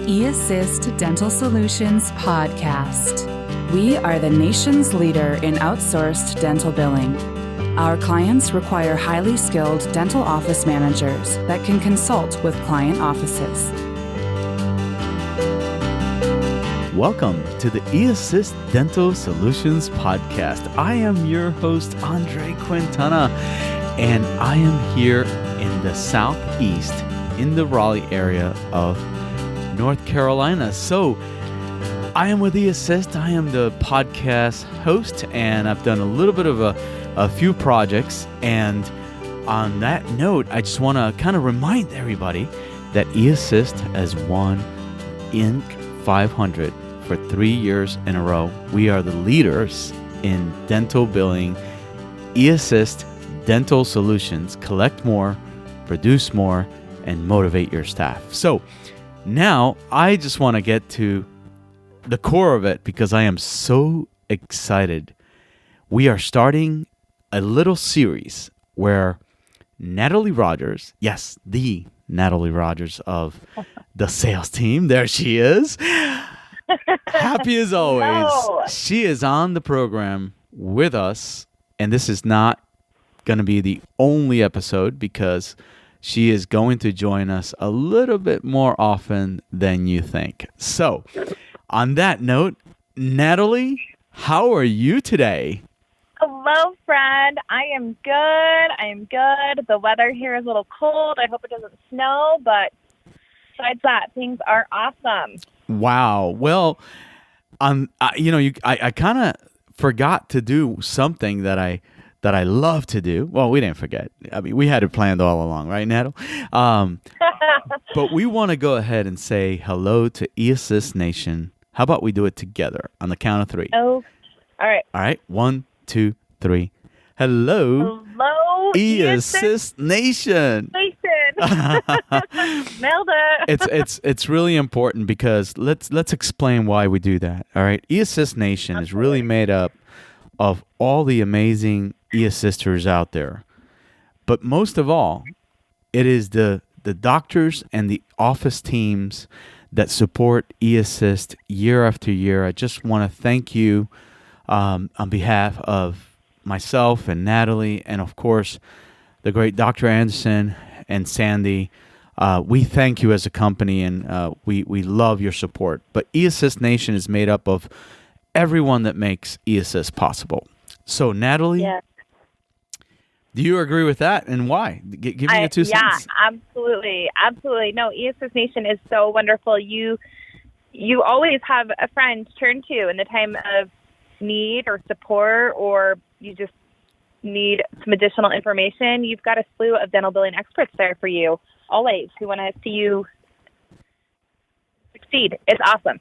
eAssist Dental Solutions podcast. We are the nation's leader in outsourced dental billing. Our clients require highly skilled dental office managers that can consult with client offices. Welcome to the eAssist Dental Solutions podcast. I am your host, Andre Quintana, and I am here in the Southeast, in the Raleigh area of North Carolina. So I am with eAssist. I am the podcast host, and I've done a little bit of a few projects. And on that note, I just want to kind of remind everybody that eAssist has won Inc. 500 for 3 years in a row. We are the leaders in dental billing. eAssist Dental Solutions. Collect more, produce more, and motivate your staff. So now I just want to get to the core of it because I am so excited. We are starting a little series where Natalie Rogers, yes, the Natalie Rogers of the sales team, there she is. Happy as always. Hello. She is on the program with us, and this is not going to be the only episode because she is going to join us a little bit more often than you think. So, on that note, Natalie, how are you today? Hello, friend. I am good. The weather here is a little cold. I hope it doesn't snow, but besides that, things are awesome. Wow. Well, I kind of forgot to do something that I love to do. Well, we didn't forget. I mean, we had it planned all along, right, Natalie? But we want to go ahead and say hello to eAssist Nation. How about we do it together on the count of three? Oh, all right. All right. 1, 2, 3. Hello. Hello, eAssist Nation. Nailed it. It's really important because let's explain why we do that. All right. eAssist Nation is really made up of all the amazing eAssisters out there. But most of all, it is the doctors and the office teams that support eAssist year after year. I just want to thank you on behalf of myself and Natalie and, of course, the great Dr. Anderson and Sandy. We thank you as a company, and we love your support. But eAssist Nation is made up of everyone that makes eAssist possible. So, Natalie, Yes. do you agree with that, and why? Give me your 2 cents. Yeah, absolutely. No, eAssist Nation is so wonderful. You always have a friend to turn to in the time of need or support, or you just need some additional information. You've got a slew of dental billing experts there for you, always, who want to see you succeed. It's awesome.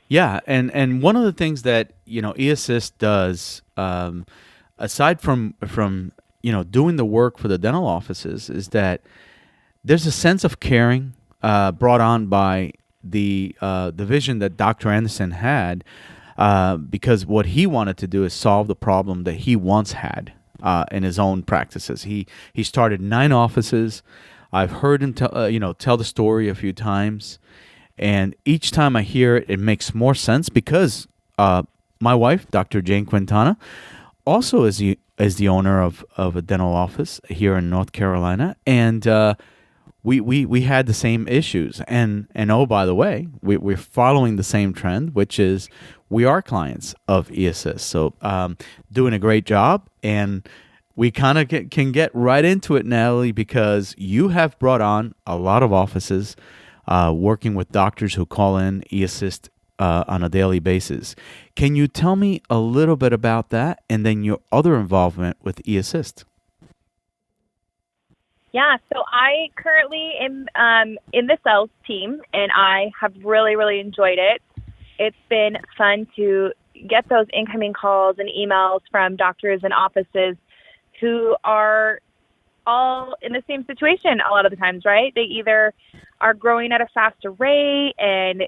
Yeah, and one of the things that eAssist does, aside from doing the work for the dental offices, is that there's a sense of caring brought on by the vision that Dr. Anderson had, because what he wanted to do is solve the problem that he once had in his own practices. He started 9 offices. I've heard him tell the story a few times. And each time I hear it, it makes more sense because my wife, Dr. Jane Quintana, also is the owner of a dental office here in North Carolina, and we had the same issues. And oh, by the way, we're following the same trend, which is we are clients of eAssist. So doing a great job, and we kind of can get right into it, Natalie, because you have brought on a lot of offices working with doctors who call in eAssist on a daily basis. Can you tell me a little bit about that and then your other involvement with eAssist? Yeah, so I currently am in the sales team, and I have really, really enjoyed it. It's been fun to get those incoming calls and emails from doctors and offices who are all in the same situation a lot of the times, right? They either are growing at a faster rate and,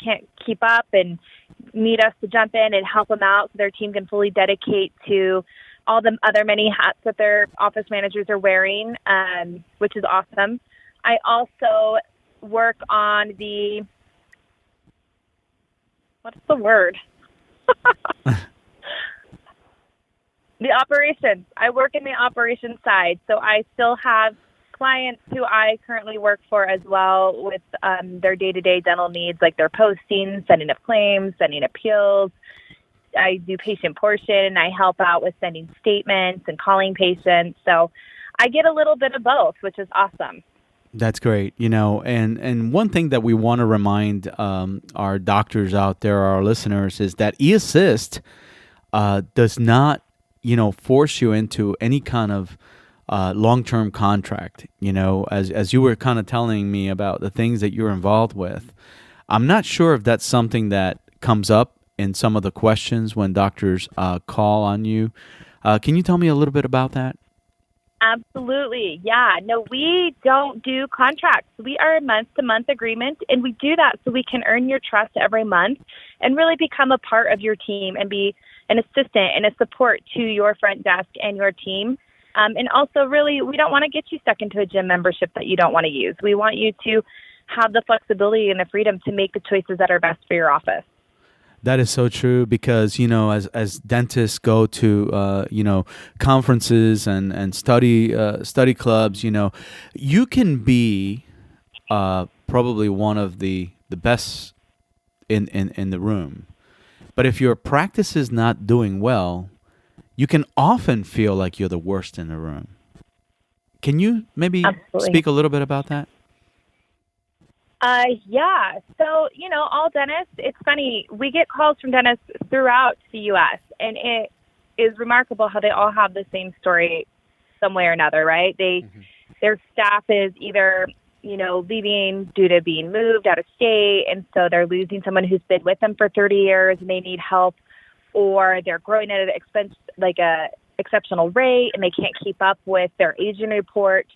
can't keep up and need us to jump in and help them out so their team can fully dedicate to all the other many hats that their office managers are wearing, which is awesome. I also work on the what's the word? The operations. I work in the operations side, so I still have clients who I currently work for as well with their day-to-day dental needs, like their posting, sending of claims, sending appeals. I do patient portion. I help out with sending statements and calling patients. So I get a little bit of both, which is awesome. That's great, and one thing that we want to remind our doctors out there, our listeners, is that eAssist does not, force you into any kind of long-term contract. As you were kind of telling me about the things that you're involved with, I'm not sure if that's something that comes up in some of the questions when doctors call on you. Can you tell me a little bit about that? Absolutely. Yeah. No, we don't do contracts. We are a month-to-month agreement, and we do that so we can earn your trust every month and really become a part of your team and be an assistant and a support to your front desk and your team. And also, really, we don't want to get you stuck into a gym membership that you don't want to use. We want you to have the flexibility and the freedom to make the choices that are best for your office. That is so true because, as dentists go to, conferences and study clubs, you can be probably one of the best in the room. But if your practice is not doing well, you can often feel like you're the worst in the room. Can you maybe speak a little bit about that? Yeah. So, all dentists, it's funny, we get calls from dentists throughout the U.S., and it is remarkable how they all have the same story some way or another, right? Their staff is either, leaving due to being moved out of state, and so they're losing someone who's been with them for 30 years and they need help, or they're growing at an exceptional rate and they can't keep up with their aging report.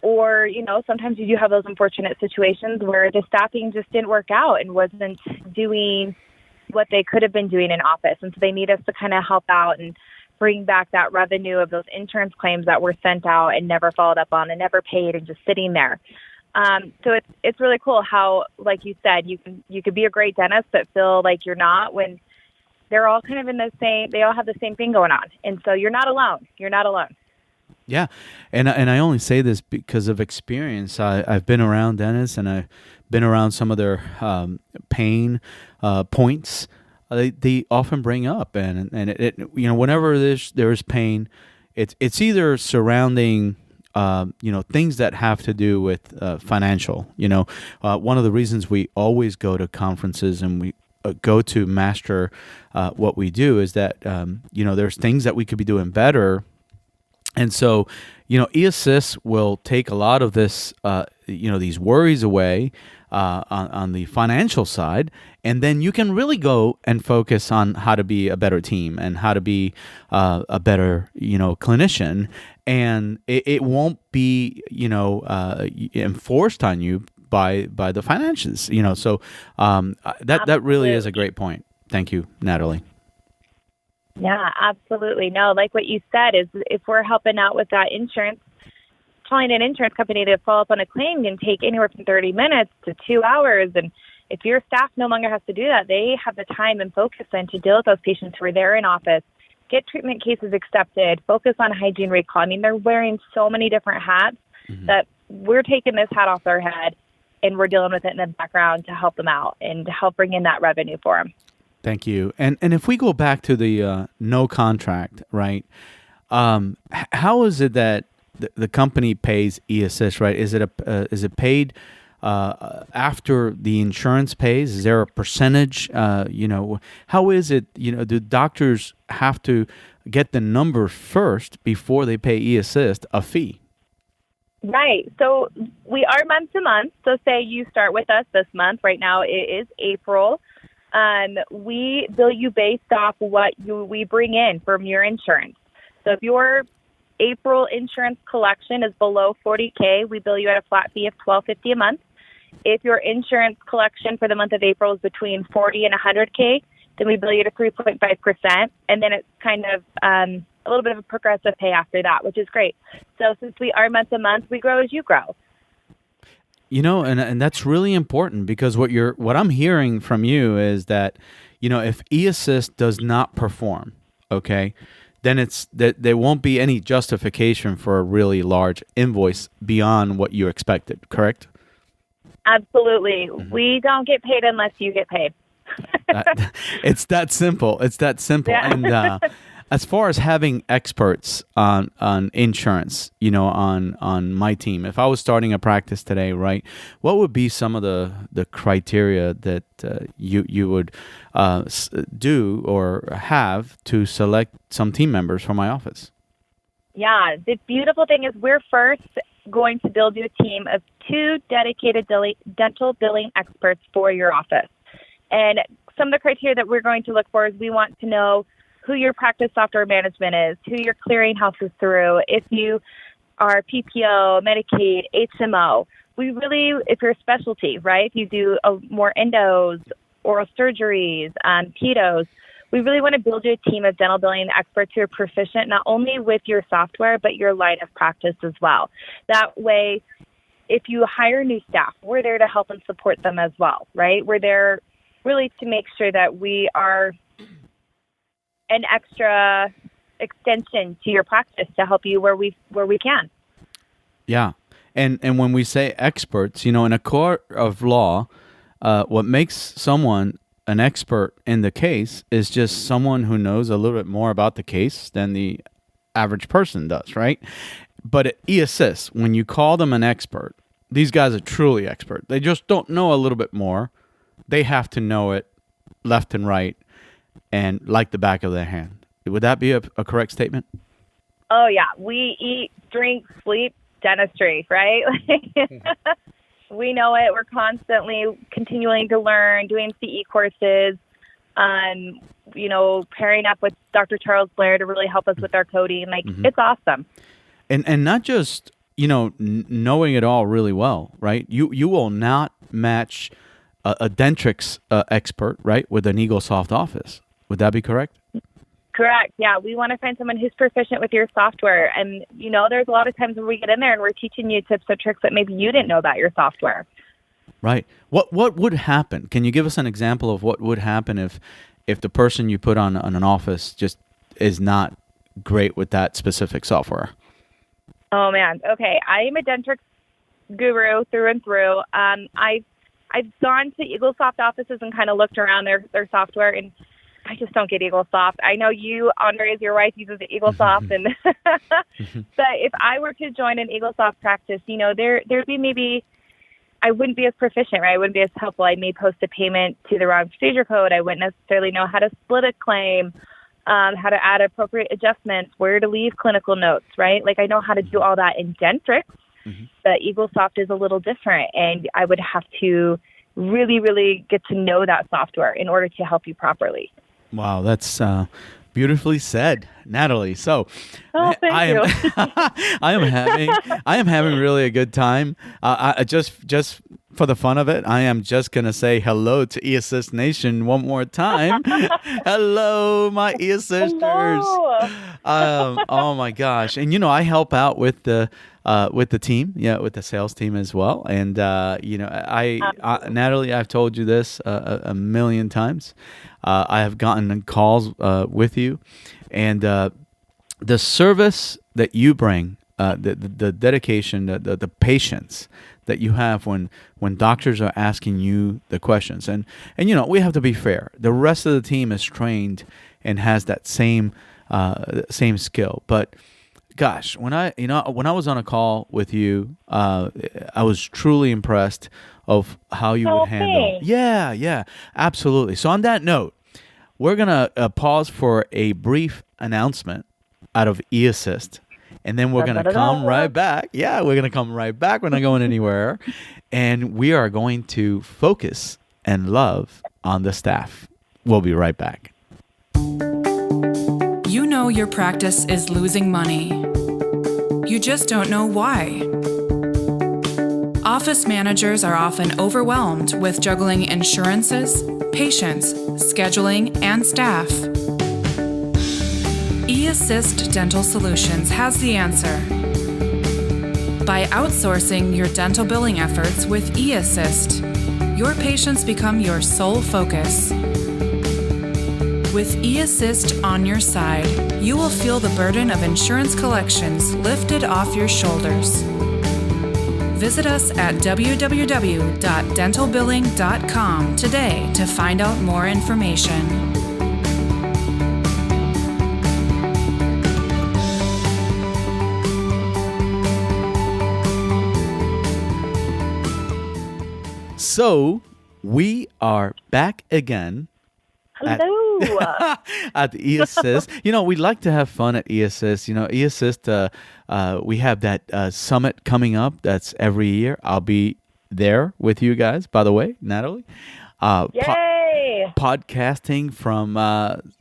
Or, sometimes you do have those unfortunate situations where the staffing just didn't work out and wasn't doing what they could have been doing in office. And so they need us to kind of help out and bring back that revenue of those insurance claims that were sent out and never followed up on and never paid and just sitting there. So it's really cool how, like you said, you could be a great dentist but feel like you're not when they're all kind of they all have the same thing going on. And so you're not alone. You're not alone. Yeah, and I only say this because of experience. I've been around dentists, and I've been around some of their pain points. They often bring up, and it whenever there's pain, it's either surrounding things that have to do with financial. One of the reasons we always go to conferences and we go to master what we do is that there's things that we could be doing better. And so, eAssist will take a lot of this, these worries away on the financial side, and then you can really go and focus on how to be a better team and how to be a better, clinician. And it won't be, enforced on you by the finances, So that really is a great point. Thank you, Natalie. Yeah, absolutely. No, like what you said is if we're helping out with that insurance, calling an insurance company to follow up on a claim can take anywhere from 30 minutes to 2 hours. And if your staff no longer has to do that, they have the time and focus then to deal with those patients who are there in office, get treatment cases accepted, focus on hygiene recall. I mean, they're wearing so many different hats that we're taking this hat off their head and we're dealing with it in the background to help them out and to help bring in that revenue for them. Thank you. And if we go back to the no contract, right? How is it that the company pays eAssist, right? Is it paid after the insurance pays? Is there a percentage? How is it? Do doctors have to get the number first before they pay eAssist a fee? Right. So we are month to month. So say you start with us this month. Right now it is April. We bill you based off what we bring in from your insurance. So if your April insurance collection is below $40K, we bill you at a flat fee of $12.50 a month. If your insurance collection for the month of April is between $40 and $100K, then we bill you to 3.5%, and then it's kind of a little bit of a progressive pay after that, which is great. So since we are month to month, we grow as you grow. And that's really important because what I'm hearing from you is that, if eAssist does not perform, okay, then it's that there won't be any justification for a really large invoice beyond what you expected, correct? Absolutely. We don't get paid unless you get paid. It's that simple. It's that simple. Yeah. And as far as having experts on insurance, on my team, if I was starting a practice today, right, what would be some of the criteria that you would do or have to select some team members for my office? Yeah, the beautiful thing is we're first going to build you a team of 2 dedicated dental billing experts for your office. And some of the criteria that we're going to look for is we want to know who your practice software management is, who your clearinghouse is through, if you are PPO, Medicaid, HMO. If you're a specialty, right, if you do more endos, oral surgeries, pedos, we really want to build you a team of dental billing experts who are proficient not only with your software, but your line of practice as well. That way, if you hire new staff, we're there to help and support them as well, right? We're there really to make sure that we are an extra extension to your practice to help you where we can. Yeah. And when we say experts, in a court of law, what makes someone an expert in the case is just someone who knows a little bit more about the case than the average person does, right? But at eAssist, when you call them an expert, these guys are truly expert. They just don't know a little bit more. They have to know it left and right and like the back of their hand. Would that be a correct statement? Oh, yeah. We eat, drink, sleep, dentistry, right? We know it. We're constantly continuing to learn, doing CE courses, pairing up with Dr. Charles Blair to really help us with our coding. It's awesome. And not just, knowing it all really well, right? You will not match a Dentrix expert, right, with an EagleSoft Office. Would that be correct? Correct. Yeah, we want to find someone who's proficient with your software. And, there's a lot of times when we get in there and we're teaching you tips or tricks that maybe you didn't know about your software. Right. What would happen? Can you give us an example of what would happen if the person you put on an office just is not great with that specific software? Oh, man. Okay. I am a Dentrix guru through and through. I've gone to EagleSoft offices and kind of looked around their software, and I just don't get EagleSoft. I know you, Andres, your wife, uses EagleSoft, and but if I were to join an EagleSoft practice, there'd be maybe I wouldn't be as proficient, right? I wouldn't be as helpful. I may post a payment to the wrong procedure code. I wouldn't necessarily know how to split a claim, how to add appropriate adjustments, where to leave clinical notes, right? I know how to do all that in Dentrix, but EagleSoft is a little different, and I would have to really, really get to know that software in order to help you properly. Wow, that's beautifully said, Natalie. So, thank you. I am having really a good time. I just for the fun of it, I am just gonna say hello to eAssist Nation one more time. Hello, my eAssisters. Oh my gosh, and I help out with the team, with the sales team as well. And Natalie, I've told you this a million times. I have gotten calls with you, and the service that you bring, the dedication, the patience that you have when doctors are asking you the questions, and we have to be fair. The rest of the team is trained and has that same skill, but gosh, when I was on a call with you, I was truly impressed of how you would handle. Thanks. Yeah, absolutely. So on that note, we're gonna pause for a brief announcement out of eAssist, and then we're gonna come right back. Yeah, we're gonna come right back. We're not going anywhere, and we are going to focus and love on the staff. We'll be right back. You know your practice is losing money. You just don't know why. Office managers are often overwhelmed with juggling insurances, patients, scheduling, and staff. eAssist Dental Solutions has the answer. By outsourcing your dental billing efforts with eAssist, your patients become your sole focus. With eAssist on your side, you will feel the burden of insurance collections lifted off your shoulders. Visit us at www.dentalbilling.com today to find out more information. So we are back again. Hello. At eAssist. We like to have fun at eAssist. eAssist, we have that summit coming up. That's every year. I'll be there with you guys, by the way, Natalie. Yay! Podcasting from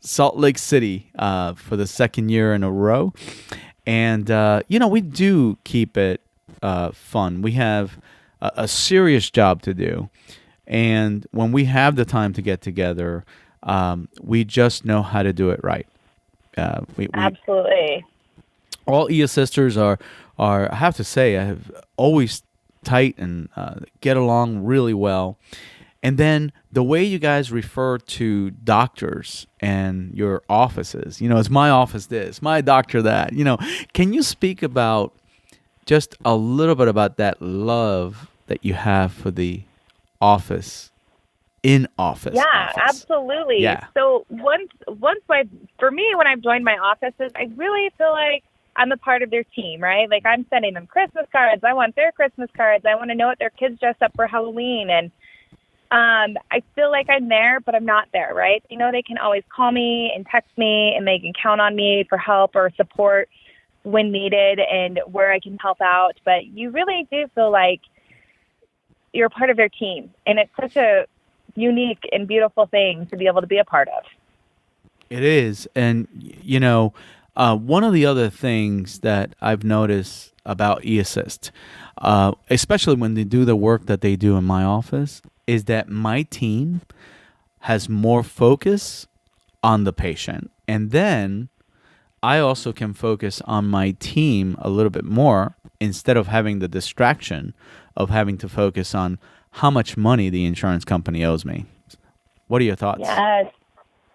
Salt Lake City for the second year in a row. And, we do keep it fun. We have a serious job to do. And when we have the time to get together, we just know how to do it right. Absolutely. All eAssisters are, I have to say, I have always tight and get along really well. And then the way you guys refer to doctors and your offices, it's my office this, my doctor that, can you speak about just a little bit about that love that you have for the office, in office? Yeah, office. Absolutely. Yeah. So for me, when I've joined my offices, I really feel like I'm a part of their team, right? Like I'm sending them Christmas cards. I want their Christmas cards. I want to know what their kids dress up for Halloween. And I feel like I'm there, but I'm not there, right? They can always call me and text me, and they can count on me for help or support when needed and where I can help out. But you really do feel like you're a part of their team. And it's such a unique and beautiful thing to be able to be a part of. It is. And, one of the other things that I've noticed about eAssist, especially when they do the work that they do in my office, is that my team has more focus on the patient. And then I also can focus on my team a little bit more instead of having the distraction of having to focus on how much money the insurance company owes me. What are your thoughts? Yes.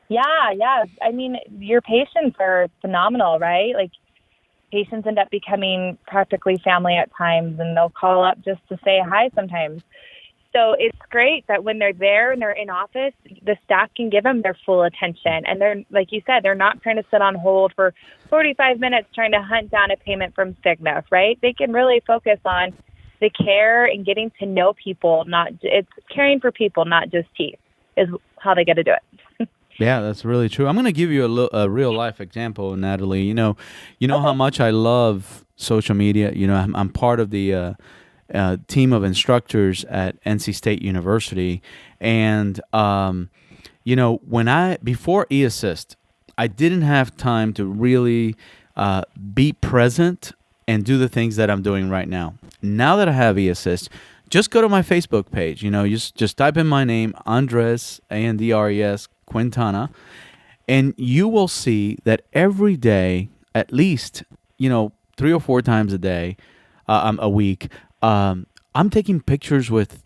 Yeah. I mean, your patients are phenomenal, right? Like, patients end up becoming practically family at times, and they'll call up just to say hi sometimes. So it's great that when they're there and they're in office, the staff can give them their full attention. And they're, like you said, they're not trying to sit on hold for 45 minutes trying to hunt down a payment from Cigna, right? They can really focus on the care and getting to know people. It's caring for people, not just teeth, is how they get to do it. Yeah, that's really true. I'm going to give you a real life example, Natalie. You know how much I love social media. I'm part of the team of instructors at NC State University, and before eAssist, I didn't have time to really be present and do the things that I'm doing right now. Now that I have eAssist, just go to my Facebook page. Just type in my name, Andres, Andres Quintana, and you will see that every day, at least 3 or 4 times a week, I'm taking pictures with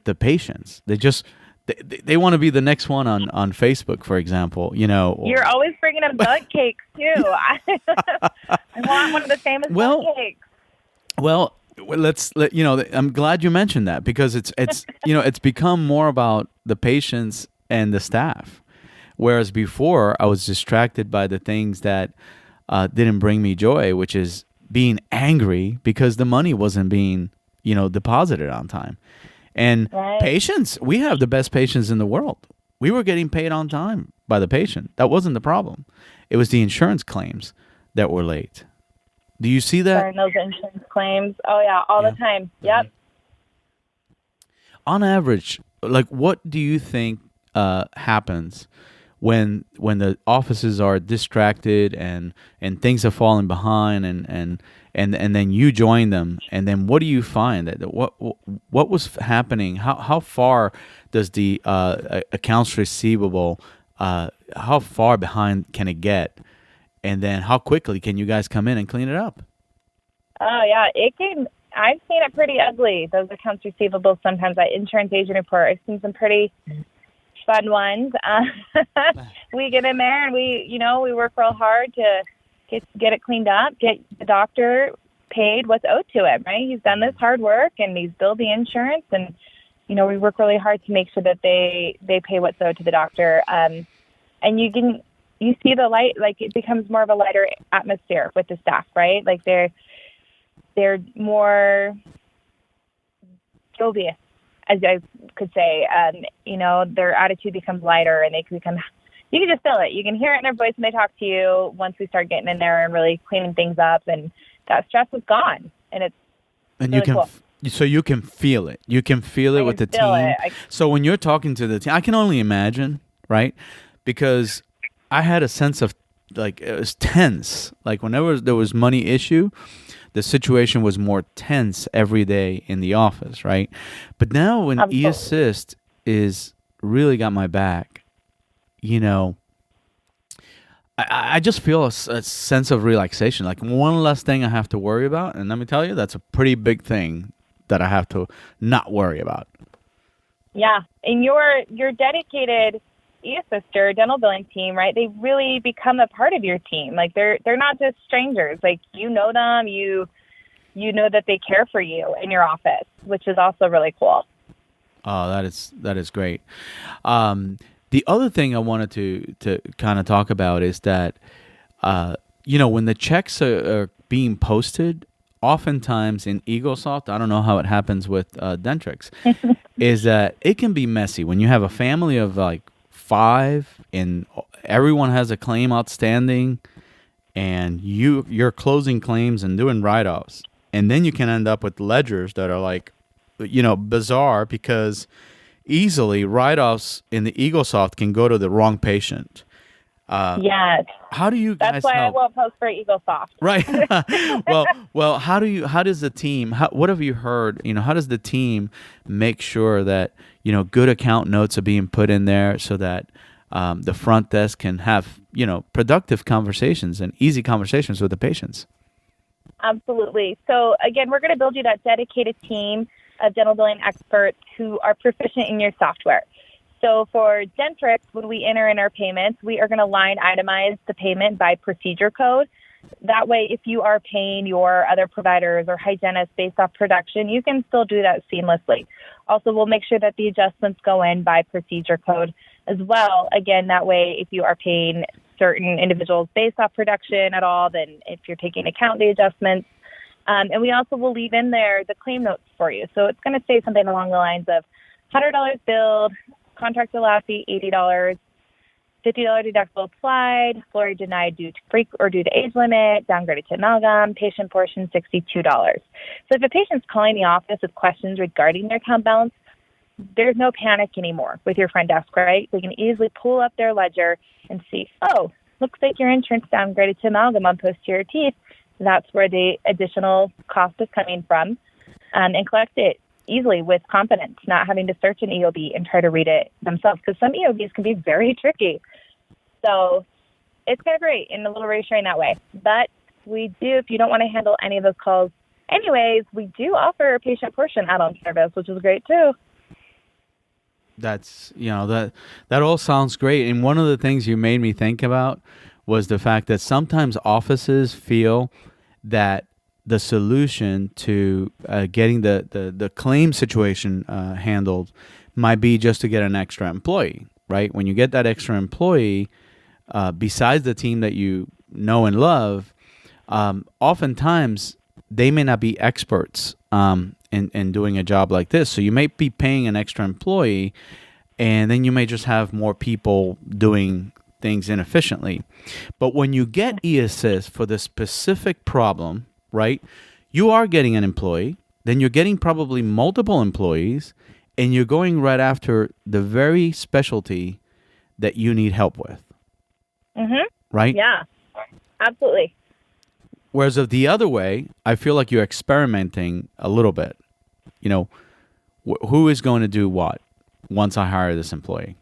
the patients. They want to be the next one on Facebook, for example. You're always bringing them bug cakes too. I want one of the famous bug cakes. Well, I'm glad you mentioned that, because it's it's become more about the patients and the staff, whereas before I was distracted by the things that didn't bring me joy, which is being angry because the money wasn't being deposited on time. And patients, we have the best patients in the world. We were getting paid on time by the patient. That wasn't the problem. It was the insurance claims that were late. Do you see that? Sorry, those insurance claims. Oh yeah, all the time. Yep. On average, what do you think happens when the offices are distracted and things are falling behind and then you join them, and then what do you find that what was happening? How far does the accounts receivable how far behind can it get, and then how quickly can you guys come in and clean it up? Oh yeah, it can. I've seen it pretty ugly. Those accounts receivable sometimes. That insurance agent report, I've seen some pretty fun ones. We get in there and we work real hard to get it cleaned up, get the doctor paid what's owed to him, right? He's done this hard work and he's billed the insurance, and we work really hard to make sure that they pay what's owed to the doctor. And you see the light, like it becomes more of a lighter atmosphere with the staff, right? Like they're more jovial, as I could say. Their attitude becomes lighter, and you can just feel it. You can hear it in their voice when they talk to you once we start getting in there and really cleaning things up, and that stress is gone. And it's really cool. So you can feel it. You can feel it with the team. So when you're talking to the team, I can only imagine, right? Because I had a sense of like it was tense. Like whenever there was money issue, the situation was more tense every day in the office, right? But now when eAssist is really got my back, I just feel a sense of relaxation. Like one less thing I have to worry about, and let me tell you, that's a pretty big thing that I have to not worry about. Yeah, and your dedicated eAssist dental billing team, right? They really become a part of your team. Like they're not just strangers. Like you know them, you know that they care for you in your office, which is also really cool. Oh, that is great. The other thing I wanted to kind of talk about is that when the checks are being posted, oftentimes in EagleSoft, I don't know how it happens with Dentrix, is that it can be messy when you have a family of like 5 and everyone has a claim outstanding, and you're closing claims and doing write-offs, and then you can end up with ledgers that are like, bizarre, because easily write-offs in the EagleSoft can go to the wrong patient. Yes. How do you guys That's why help? I won't post for EagleSoft. Right. well, how does the team, what have you heard, how does the team make sure that, good account notes are being put in there so that the front desk can have, productive conversations and easy conversations with the patients? Absolutely. So again, we're going to build you that dedicated team of dental billing experts who are proficient in your software. So for Dentrix, when we enter in our payments, we are going to line itemize the payment by procedure code. That way, if you are paying your other providers or hygienists based off production, you can still do that seamlessly. Also, we'll make sure that the adjustments go in by procedure code as well. Again, that way, if you are paying certain individuals based off production at all, then if you're taking account the adjustments. And we also will leave in there the claim notes for you. So it's going to say something along the lines of $100 billed, contract allowed fee $80, $50 deductible applied, fluoride denied due to freak or due to age limit, downgraded to amalgam, patient portion $62. So if a patient's calling the office with questions regarding their account balance, there's no panic anymore with your front desk, right? They can easily pull up their ledger and see, oh, looks like your insurance downgraded to amalgam on posterior teeth. That's where the additional cost is coming from, and collect it easily with confidence, not having to search an EOB and try to read it themselves, because some EOBs can be very tricky. So it's kind of great and a little reassuring that way. But we do, if you don't want to handle any of those calls anyways, we do offer a patient portion add-on service, which is great too. That's, that all sounds great. And one of the things you made me think about was the fact that sometimes offices feel that the solution to getting the claim situation handled might be just to get an extra employee, right? When you get that extra employee, besides the team that you know and love, oftentimes they may not be experts in doing a job like this. So you may be paying an extra employee, and then you may just have more people doing things inefficiently. But when you get eAssist for the specific problem, right, you are getting an employee, then you're getting probably multiple employees, and you're going right after the very specialty that you need help with. Mm-hmm. Right? Yeah, absolutely. Whereas of the other way, I feel like you're experimenting a little bit. Who is going to do what once I hire this employee?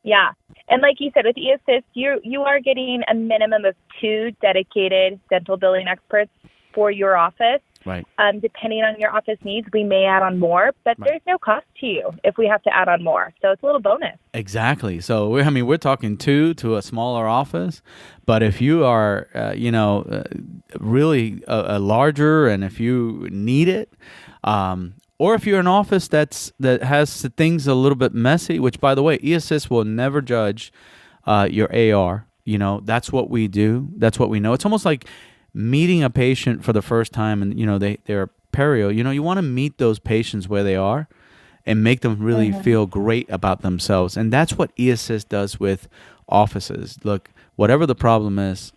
Yeah. And like you said, with eAssist, you are getting a minimum of 2 dedicated dental billing experts for your office. Right. Depending on your office needs, we may add on more, but there's no cost to you if we have to add on more. So it's a little bonus. Exactly. So we're talking 2 to a smaller office, but if you are, really a larger, and if you need it, or if you're an office that has things a little bit messy, which, by the way, eAssist will never judge your AR. That's what we do. That's what we know. It's almost like meeting a patient for the first time, and they're perio. You want to meet those patients where they are and make them really feel great about themselves. And that's what eAssist does with offices. Look, whatever the problem is,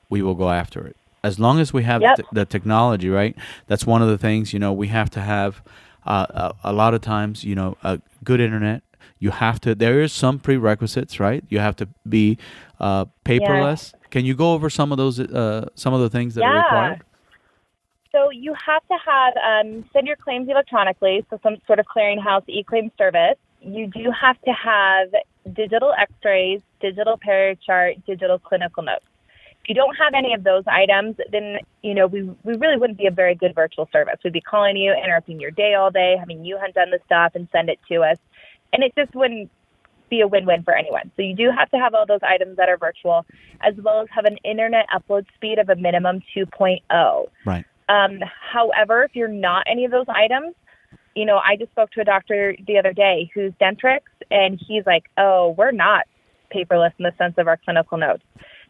we will go after it. As long as we have the technology, right? That's one of the things, we have to have a lot of times, a good internet. There is some prerequisites, right? You have to be paperless. Yeah. Can you go over some of those, some of the things that are required? So you have to have, send your claims electronically, so some sort of clearinghouse e-claim service. You do have to have digital x-rays, digital chart, digital clinical notes. If you don't have any of those items, then, we really wouldn't be a very good virtual service. We'd be calling you, interrupting your day all day, having you hunt down the stuff and send it to us. And it just wouldn't be a win-win for anyone. So you do have to have all those items that are virtual, as well as have an internet upload speed of a minimum 2.0. Right. However, if you're not any of those items, I just spoke to a doctor the other day who's Dentrix, and he's like, oh, we're not paperless in the sense of our clinical notes.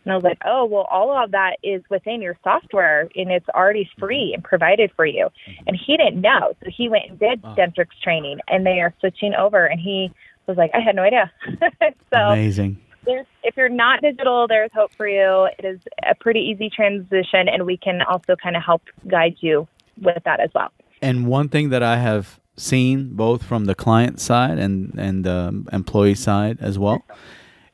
And I was like, oh, well, all of that is within your software, and it's already free and provided for you. And he didn't know. So he went and did Dentrix training, and they are switching over. And he was like, I had no idea. So amazing. If you're not digital, there's hope for you. It is a pretty easy transition, and we can also kind of help guide you with that as well. And one thing that I have seen both from the client side and the employee side as well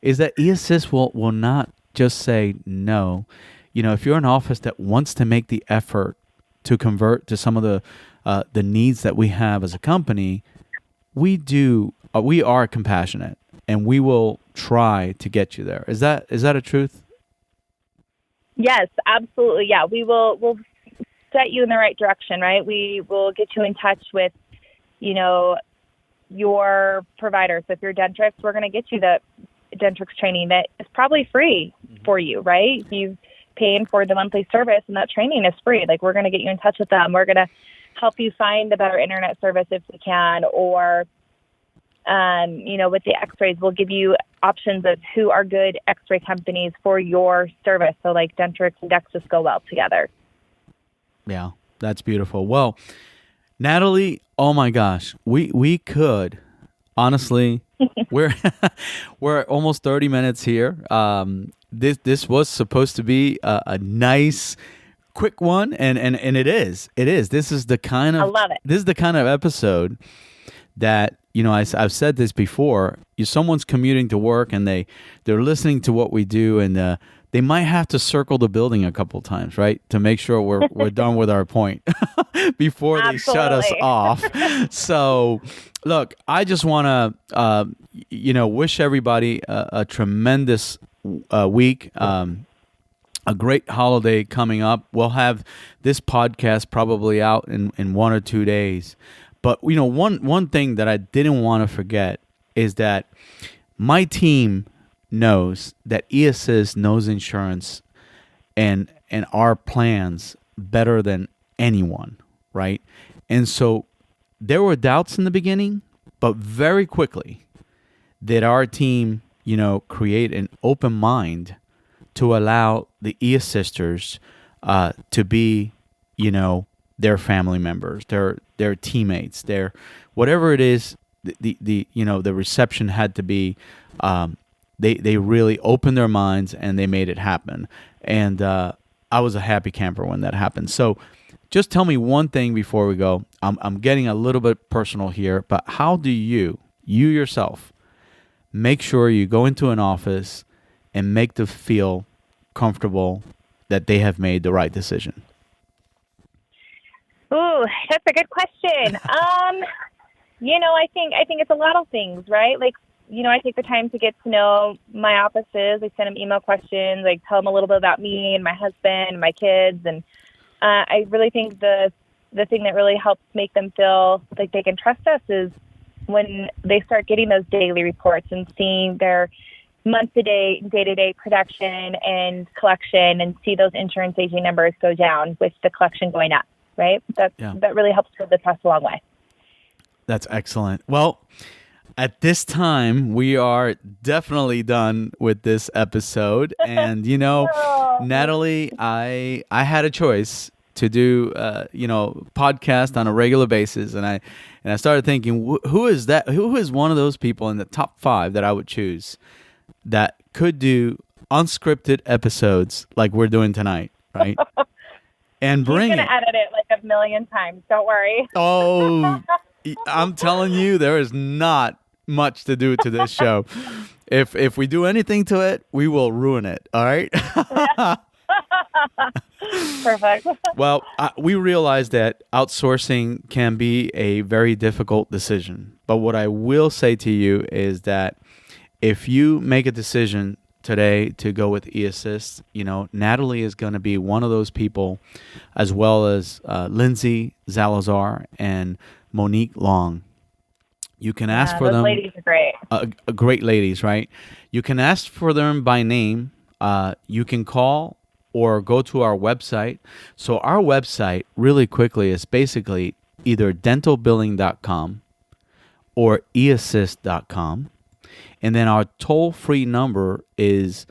is that eAssist will not just say no. If you're an office that wants to make the effort to convert to some of the needs that we have as a company, we are compassionate, and we will try to get you there. Is that a truth? Yes, absolutely. Yeah, we'll set you in the right direction, right? We will get you in touch with, your provider. So if you're Dentrix, we're going to get you the Dentrix training that is probably free for you, right? You've paying for the monthly service, and that training is free. Like, we're going to get you in touch with them. We're going to help you find a better internet service if we can, or with the x-rays, we'll give you options of who are good x-ray companies for your service. So like Dentrix and Dexis go well together. Yeah, that's beautiful. Well, Natalie, oh my gosh, we could, honestly, we're almost 30 minutes here. This was supposed to be a nice, quick one, and it is. This is the kind of, I love it. This is the kind of episode that, I've said this before. Someone's commuting to work, and they're listening to what we do, and they might have to circle the building a couple times, right, to make sure we're done with our point before they shut us off. So, look, I just want to, wish everybody a tremendous week. A great holiday coming up. We'll have this podcast probably out in 1 or 2 days. But, one thing that I didn't want to forget is that my team knows that eAssist knows insurance and our plans better than anyone, right? And so there were doubts in the beginning, but very quickly did our team, create an open mind to allow the eAssisters to be, their family members, their teammates, their whatever it is. The reception had to be. They really opened their minds and they made it happen. And I was a happy camper when that happened. So, just tell me one thing before we go. I'm getting a little bit personal here, but how do you yourself, make sure you go into an office and make them feel comfortable that they have made the right decision? Ooh, that's a good question. I think it's a lot of things, right? Like, I take the time to get to know my offices. I send them email questions. I tell them a little bit about me and my husband and my kids. And I really think the the thing that really helps make them feel like they can trust us is when they start getting those daily reports and seeing their month-to-day, day-to-day production and collection, and see those insurance aging numbers go down with the collection going up, right? That really helps build the trust a long way. That's excellent. Well, at this time, we are definitely done with this episode. And, Natalie, I had a choice to do, podcast on a regular basis. And I started thinking, who is that? Who is one of those people in the top 5 that I would choose that could do unscripted episodes like we're doing tonight, right? And bring He's going to edit it like a million times. Don't worry. Oh, I'm telling you, there is not much to do to this show. If we do anything to it, we will ruin it. All right. Perfect. Well, we realize that outsourcing can be a very difficult decision. But what I will say to you is that if you make a decision today to go with eAssist, Natalie is going to be one of those people, as well as Lindsay Zalazar and Monique Long. You can ask for them. Ladies are great. Great ladies, right? You can ask for them by name. You can call or go to our website. So our website, really quickly, is basically either dentalbilling.com or eassist.com. And then our toll-free number is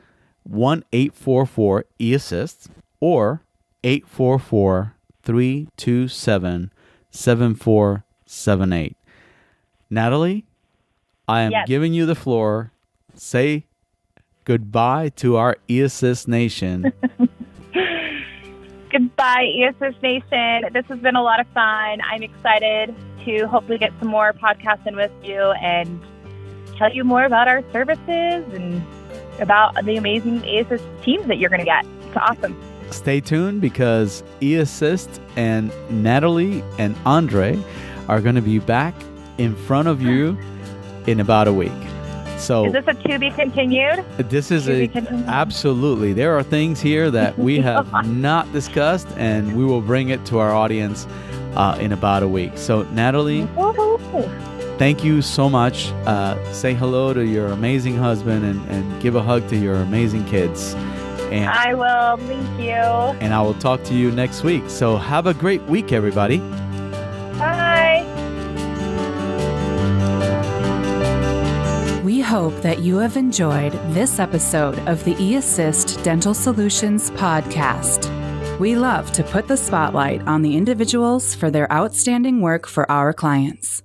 1-844-eAssist or 844-327-7478. Natalie, I am giving you the floor. Say goodbye to our eAssist Nation. Goodbye, eAssist Nation. This has been a lot of fun. I'm excited to hopefully get some more podcasts in with you and tell you more about our services and about the amazing eAssist teams that you're going to get. It's awesome. Stay tuned, because eAssist and Natalie and Andre are going to be back in front of you in about a week. So is this a to be continued? This is absolutely. There are things here that we have not discussed, and we will bring it to our audience in about a week. So Natalie, thank you so much. Say hello to your amazing husband and give a hug to your amazing kids. And I will. Thank you. And I will talk to you next week. So have a great week, everybody. Bye. We hope that you have enjoyed this episode of the eAssist Dental Solutions podcast. We love to put the spotlight on the individuals for their outstanding work for our clients.